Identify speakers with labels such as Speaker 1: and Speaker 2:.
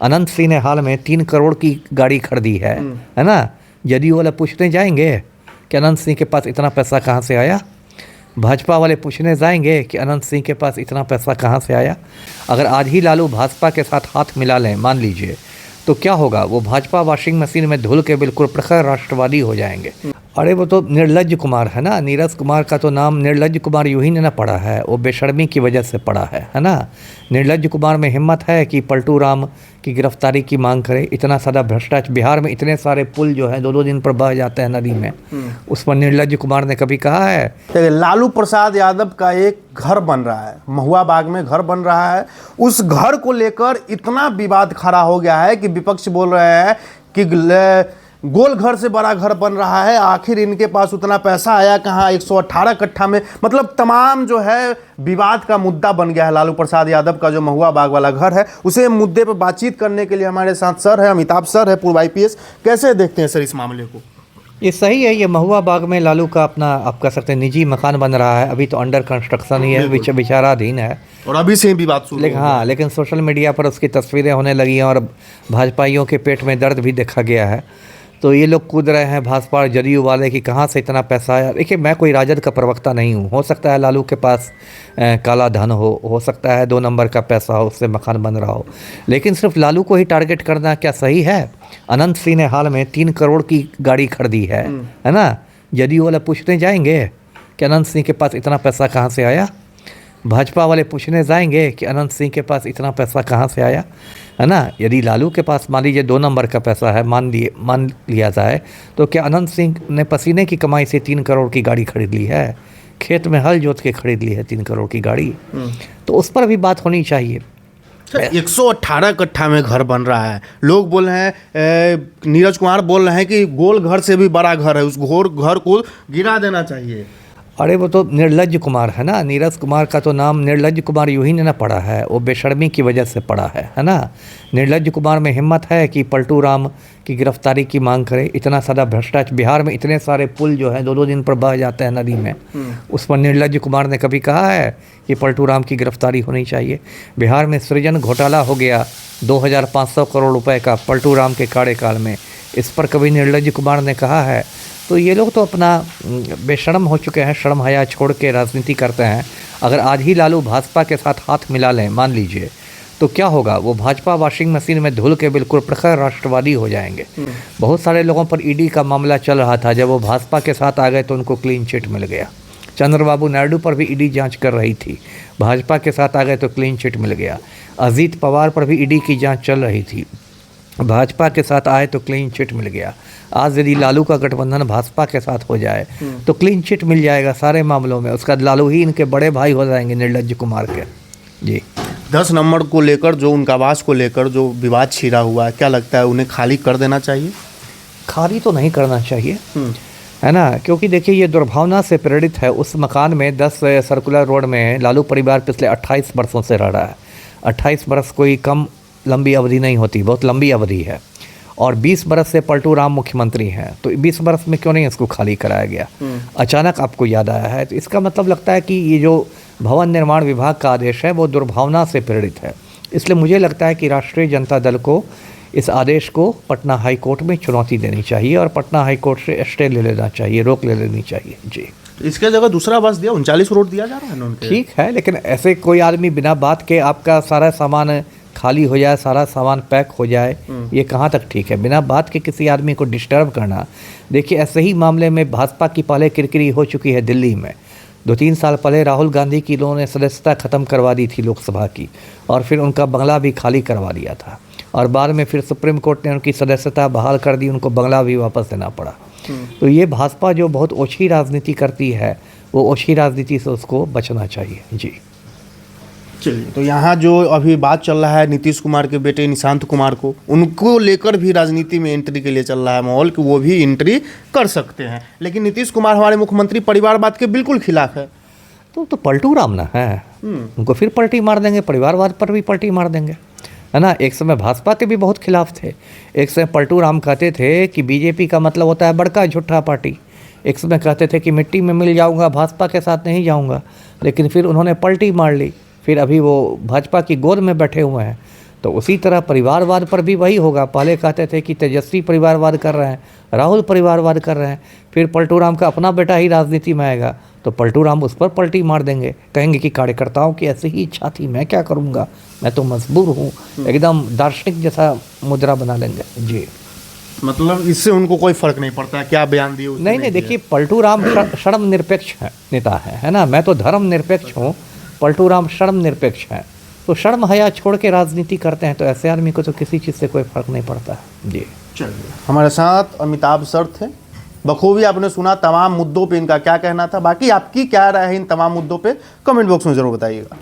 Speaker 1: अनंत सिंह ने हाल में 3 करोड़ की गाड़ी खरीदी है ना। जदयू वाले पूछने जाएंगे कि अनंत सिंह के पास इतना पैसा कहाँ से आया। भाजपा वाले पूछने जाएंगे कि अनंत सिंह के पास इतना पैसा कहाँ से आया। अगर आज ही लालू भाजपा के साथ हाथ मिला लें मान लीजिए, तो क्या होगा, वो भाजपा वॉशिंग मशीन में धुल के बिल्कुल प्रखर राष्ट्रवादी हो जाएंगे। अरे वो तो निर्लज्ज कुमार है ना, नीरज कुमार का तो नाम निर्लज्ज कुमार यूं ही ना पड़ा है, वो बेशर्मी की वजह से पड़ा है ना। निर्लज्ज कुमार में हिम्मत है कि पलटू राम की गिरफ्तारी की मांग करे। इतना सारा भ्रष्टाचार, बिहार में इतने सारे पुल जो है 2-2 दिन पर बह जाते हैं नदी में, उस पर निर्लज्ज कुमार ने कभी कहा है।
Speaker 2: लालू प्रसाद यादव का एक घर बन रहा है, महुआ बाग में घर बन रहा है। उस घर को लेकर इतना विवाद खड़ा हो गया है कि विपक्ष बोल रहे हैं कि गोल घर से बड़ा घर बन रहा है। आखिर इनके पास उतना पैसा आया कहाँ, 118 कट्ठा में, मतलब तमाम जो है विवाद का मुद्दा बन गया है लालू प्रसाद यादव का जो महुआ बाग वाला घर है। उसे मुद्दे पर बातचीत करने के लिए हमारे साथ सर है, अमिताभ सर है, पूर्व IPS। कैसे देखते हैं सर इस मामले को?
Speaker 1: ये सही है, ये महुआ बाग में लालू का अपना, आप कह सकते हैं, निजी मकान बन रहा है। अभी तो अंडर कंस्ट्रक्शन ही है, विचाराधीन है
Speaker 2: और अभी से भी बात शुरू।
Speaker 1: लेकिन सोशल मीडिया पर उसकी तस्वीरें होने लगी हैं और भाजपाइयों के पेट में दर्द भी देखा गया है। तो ये लोग कूद रहे हैं भाजपा और जदयू वाले कि कहाँ से इतना पैसा आया। देखिए, मैं कोई राजद का प्रवक्ता नहीं हूँ, हो सकता है लालू के पास काला धन हो सकता है 2 नंबर का पैसा हो, उससे मकान बन रहा हो, लेकिन सिर्फ लालू को ही टारगेट करना क्या सही है? अनंत सिंह ने हाल में 3 करोड़ की गाड़ी खरीदी है ना। जदयू वाले पूछने जाएंगे कि अनंत सिंह के पास इतना पैसा कहाँ से आया। भाजपा वाले पूछने जाएंगे कि अनंत सिंह के पास इतना पैसा कहाँ से आया, है ना। यदि लालू के पास मान लीजिए 2 नंबर का पैसा है, मान लिया जाए, तो क्या अनंत सिंह ने पसीने की कमाई से 3 करोड़ की गाड़ी खरीद ली है? खेत में हल जोत के खरीद ली है 3 करोड़ की गाड़ी। तो उस पर भी बात होनी चाहिए।
Speaker 2: 118 कट्ठा में घर बन रहा है। लोग बोल रहे हैं, नीरज कुमार बोल रहे हैं कि गोल घर से भी बड़ा घर है, उस घर को गिरा देना चाहिए।
Speaker 1: अरे वो तो निर्लज्ज कुमार है ना, नीरज कुमार का तो नाम निर्लज्ज कुमार यूं ही ना पड़ा है, वो बेशर्मी की वजह से पड़ा है ना। निर्लज्ज कुमार में हिम्मत है कि पलटू राम की गिरफ्तारी की मांग करे। इतना सारा भ्रष्टाचार, बिहार में इतने सारे पुल जो है 2-2 दिन पर बह जाते हैं नदी में, उस पर निर्लज्ज कुमार ने कभी कहा है कि पलटू राम की गिरफ्तारी होनी चाहिए। बिहार में सृजन घोटाला हो गया 2500 करोड़ रुपए का पलटू राम के कार्यकाल में, इस पर कभी निर्लज्ज कुमार ने कहा है? तो ये लोग तो अपना बेशर्म हो चुके हैं, शर्म हया छोड़ के राजनीति करते हैं। अगर आज ही लालू भाजपा के साथ हाथ मिला लें मान लीजिए, तो क्या होगा, वो भाजपा वॉशिंग मशीन में धुल के बिल्कुल प्रखर राष्ट्रवादी हो जाएंगे। बहुत सारे लोगों पर ईडी का मामला चल रहा था, जब वो भाजपा के साथ आ गए तो उनको क्लीन चिट मिल गया। चंद्रबाबू नायडू पर भी ईडी जांच कर रही थी, भाजपा के साथ आ गए तो क्लीन चिट मिल गया। अजीत पवार पर भी ईडी की जाँच चल रही थी, भाजपा के साथ आए तो क्लीन चिट मिल गया। आज यदि लालू का गठबंधन भाजपा के साथ हो जाए तो क्लीन चिट मिल जाएगा सारे मामलों में। उसका लालू ही इनके बड़े भाई हो जाएंगे निर्लज्ज कुमार के। जी,
Speaker 2: 10 नंबर को लेकर, जो उनका आवास को लेकर जो विवाद छिड़ा हुआ है, क्या लगता है उन्हें खाली कर देना चाहिए?
Speaker 1: खाली तो नहीं करना चाहिए, है ना, क्योंकि देखिए ये दुर्भावना से प्रेरित है। उस मकान में 10 सर्कुलर रोड में लालू परिवार पिछले 28 वर्षों से रह रहा है। 28 वर्ष कोई कम लंबी अवधि नहीं होती, बहुत लंबी अवधि है। और 20 बरस से पलटू राम मुख्यमंत्री हैं, तो 20 बरस में क्यों नहीं इसको खाली कराया गया? अचानक आपको याद आया है, तो इसका मतलब लगता है कि ये जो भवन निर्माण विभाग का आदेश है वो दुर्भावना से प्रेरित है। इसलिए मुझे लगता है कि राष्ट्रीय जनता दल को इस आदेश को पटना हाई कोर्ट में चुनौती देनी चाहिए और पटना हाई कोर्ट से स्टे ले लेना चाहिए, रोक ले लेनी चाहिए। जी,
Speaker 2: इसके जगह दूसरा आवास दिया, 39 करोड़ दिया जा रहा है उनके।
Speaker 1: ठीक है, लेकिन ऐसे कोई आदमी बिना बात के आपका सारा सामान खाली हो जाए, सारा सामान पैक हो जाए, ये कहाँ तक ठीक है? बिना बात के किसी आदमी को डिस्टर्ब करना। देखिए, ऐसे ही मामले में भाजपा की पहले किरकिरी हो चुकी है दिल्ली में। 2-3 साल पहले राहुल गांधी की लोगों ने सदस्यता ख़त्म करवा दी थी लोकसभा की, और फिर उनका बंगला भी खाली करवा दिया था, और बाद में फिर सुप्रीम कोर्ट ने उनकी सदस्यता बहाल कर दी, उनको बंगला भी वापस देना पड़ा। तो ये भाजपा जो बहुत ओछी राजनीति करती है, वो ओछी राजनीति से उसको बचना चाहिए। जी,
Speaker 2: चलिए, तो यहाँ जो अभी बात चल रहा है नीतीश कुमार के बेटे निशांत कुमार को, उनको लेकर भी राजनीति में एंट्री के लिए चल रहा है माहौल कि वो भी एंट्री कर सकते हैं। लेकिन नीतीश कुमार हमारे मुख्यमंत्री परिवारवाद के बिल्कुल खिलाफ है।
Speaker 1: तो पलटू राम ना है, उनको फिर पलटी मार देंगे, परिवारवाद पर भी पलटी मार देंगे, है ना। एक समय भाजपा के भी बहुत खिलाफ थे। एक समय पलटू राम कहते थे कि बीजेपी का मतलब होता है बड़का झूठा पार्टी। एक समय कहते थे कि मिट्टी में मिल जाऊंगा, भाजपा के साथ नहीं जाऊंगा, लेकिन फिर उन्होंने पलटी मार ली, फिर अभी वो भाजपा की गोद में बैठे हुए हैं। तो उसी तरह परिवारवाद पर भी वही होगा। पहले कहते थे कि तेजस्वी परिवारवाद कर रहे हैं, राहुल परिवारवाद कर रहे हैं, फिर पलटू राम का अपना बेटा ही राजनीति में आएगा तो पलटू राम उस पर पलटी मार देंगे, कहेंगे कि कार्यकर्ताओं की ऐसी ही इच्छा थी, मैं क्या करूँगा, मैं तो मजबूर हूँ, एकदम दार्शनिक जैसा मुद्रा बना लेंगे। जी,
Speaker 2: मतलब इससे उनको कोई फर्क नहीं पड़ता, क्या बयान दिए उसने
Speaker 1: नहीं नहीं, देखिए पलटू राम शर्म निरपेक्ष नेता है ना, मैं तो धर्म निरपेक्ष हूँ, पलटू राम शर्म निरपेक्ष है, तो शर्म हया छोड़ के राजनीति करते हैं, तो ऐसे आदमी को तो किसी चीज़ से कोई फर्क नहीं पड़ता है। जी,
Speaker 2: चलिए, हमारे साथ अमिताभ सर थे, बखूबी आपने सुना तमाम मुद्दों पे इनका क्या कहना था। बाकी आपकी क्या राय है इन तमाम मुद्दों पे, कमेंट बॉक्स में ज़रूर बताइएगा।